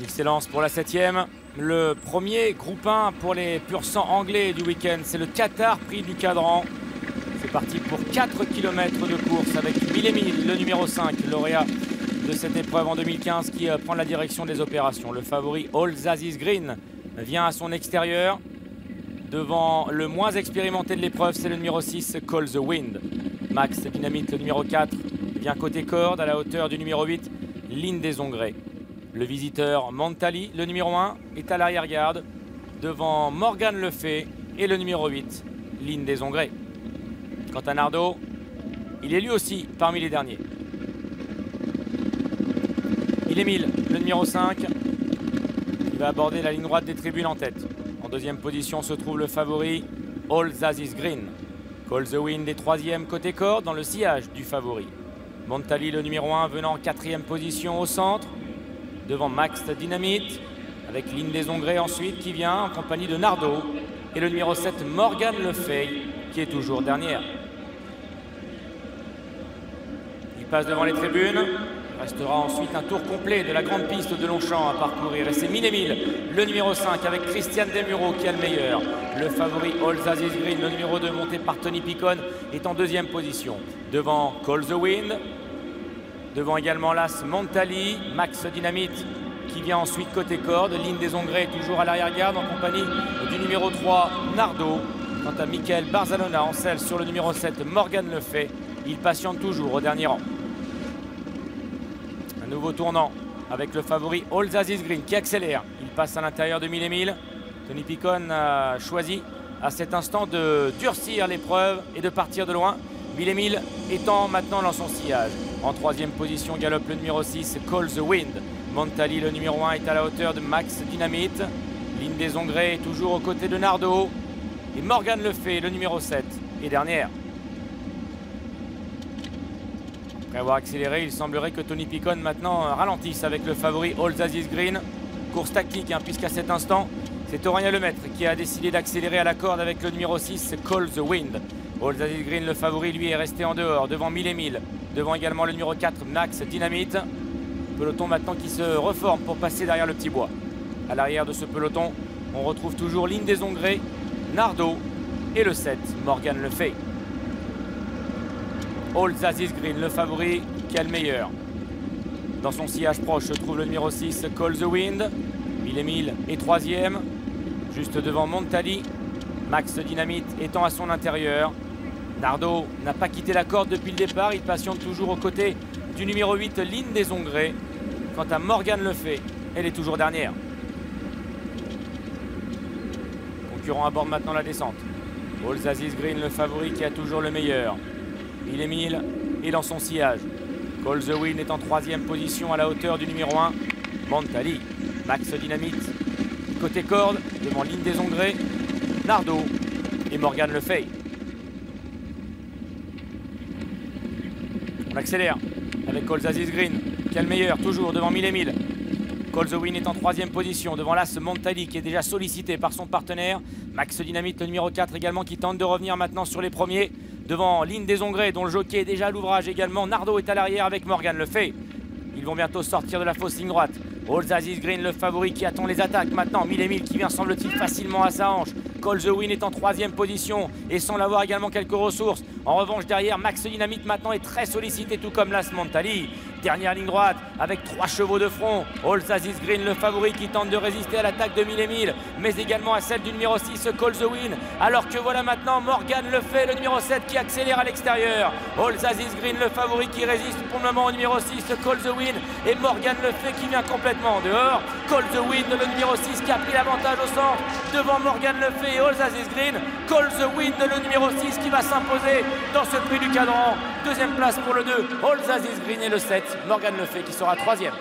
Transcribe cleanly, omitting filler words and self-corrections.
Il s'élance pour la 7e. Le premier groupe 1 pour les pur sang anglais du week-end, c'est le Qatar Prix du Cadran. C'est parti pour 4 km de course avec Mille et Mille, le numéro 5, lauréat de cette épreuve en 2015, qui prend la direction des opérations. Le favori All Aziz Green vient à son extérieur. Devant le moins expérimenté de l'épreuve, c'est le numéro 6, Call the Wind. Max Dynamite, le numéro 4, vient côté corde à la hauteur du numéro 8, Ligne des Ongrets. Le visiteur Montali, le numéro 1, est à l'arrière-garde devant Morgan Le Fay et le numéro 8, Ligne des Ongrets. Quant à Nardo, il est lui aussi parmi les derniers. Mille et Mille, le numéro 5, il va aborder la ligne droite des tribunes en tête. En deuxième position se trouve le favori All Aziz Green. Call the Wind est troisième côté corde dans le sillage du favori. Montali, le numéro 1, venant en quatrième position au centre, devant Max Dynamite, avec Ligne des Ongrets ensuite qui vient en compagnie de Nardo et le numéro 7, Morgan Le Fay, qui est toujours dernière. Il passe devant les tribunes. Il restera ensuite un tour complet de la grande piste de Longchamp à parcourir. Et c'est Mille et Mille, le numéro 5, avec Christian Demuro qui a le meilleur. Le favori All Aziz Green, le numéro 2, monté par Tony Picon, est en deuxième position. Devant Call the Wind. Devant également l'As Montali, Max Dynamite qui vient ensuite côté corde. Ligne des Ongrets toujours à l'arrière-garde en compagnie du numéro 3, Nardo. Quant à Michael Barzalona en selle sur le numéro 7, Morgan Le Fay. Il patiente toujours au dernier rang. Un nouveau tournant avec le favori All Aziz Green qui accélère. Il passe à l'intérieur de Mille et Mille. Tony Picon a choisi à cet instant de durcir l'épreuve et de partir de loin. Mille et Mille étant maintenant dans son sillage. En troisième position galope le numéro 6, Call the Wind. Montali, le numéro 1, est à la hauteur de Max Dynamite. Ligne des Ongrets est toujours aux côtés de Nardo. Et Morgan Le Fay, le numéro 7, est dernière. Après avoir accéléré, il semblerait que Tony Picon maintenant ralentisse avec le favori All Aziz Green. Course tactique, puisqu'à cet instant, c'est Aurélien Lemaître qui a décidé d'accélérer à la corde avec le numéro 6, Call the Wind. All Aziz Green, le favori, lui, est resté en dehors, devant Mille et Mille. Devant également le numéro 4, Max Dynamite. Peloton maintenant qui se reforme pour passer derrière le petit bois. À l'arrière de ce peloton, on retrouve toujours Ligne des Ongrets, Nardo et le 7, Morgan Le Fay. All Aziz Green, le favori, qui a le meilleur. Dans son sillage proche se trouve le numéro 6, Call the Wind. Mille et Mille est troisième, juste devant Montali. Max Dynamite étant à son intérieur. Nardo n'a pas quitté la corde depuis le départ. Il patiente toujours aux côtés du numéro 8, Ligne des Ongrets. Quant à Morgan Le Fay, elle est toujours dernière. Concurrent aborde maintenant la descente. All Aziz Green, le favori, qui a toujours le meilleur. Mille et Mille est dans son sillage. Call the Wind est en troisième position à la hauteur du numéro 1, Montali. Max Dynamite côté corde devant Ligne des Ongrets, Nardo et Morgan Le Fay. On accélère avec All Aziz Green qui a le meilleur toujours devant Mille et Mille. Call the Wind est en troisième position devant l'As Montali qui est déjà sollicité par son partenaire. Max Dynamite, le numéro 4 également, qui tente de revenir maintenant sur les premiers. Devant Ligne des Ongrets dont le jockey est déjà à l'ouvrage également. Nardo est à l'arrière avec Morgan Le Fay. Ils vont bientôt sortir de la fausse ligne droite. All Aziz Green, le favori, qui attend les attaques maintenant. Mille et Mille qui vient, semble-t-il, facilement à sa hanche. Call the Wind est en troisième position et semble avoir également quelques ressources. En revanche, derrière, Max Dynamite maintenant est très sollicité, tout comme l'As Montali. Dernière ligne droite avec 3 chevaux de front. All Aziz Green, le favori, qui tente de résister à l'attaque de Mille et Mille, mais également à celle du numéro 6, Call the Wind. Alors que voilà maintenant Morgan Le Fay, le numéro 7, qui accélère à l'extérieur. All Aziz Green, le favori, qui résiste pour le moment au numéro 6, Call the Wind. Et Morgan Le Fay qui vient complètement en dehors. Call the Wind, le numéro 6, qui a pris l'avantage au centre devant Morgan Le Fay et All Aziz Green. Call the Wind, le numéro 6, qui va s'imposer dans ce prix du cadran. Deuxième place pour le 2, All Aziz Green, et le 7, Morgan Le Fay, qui sera troisième.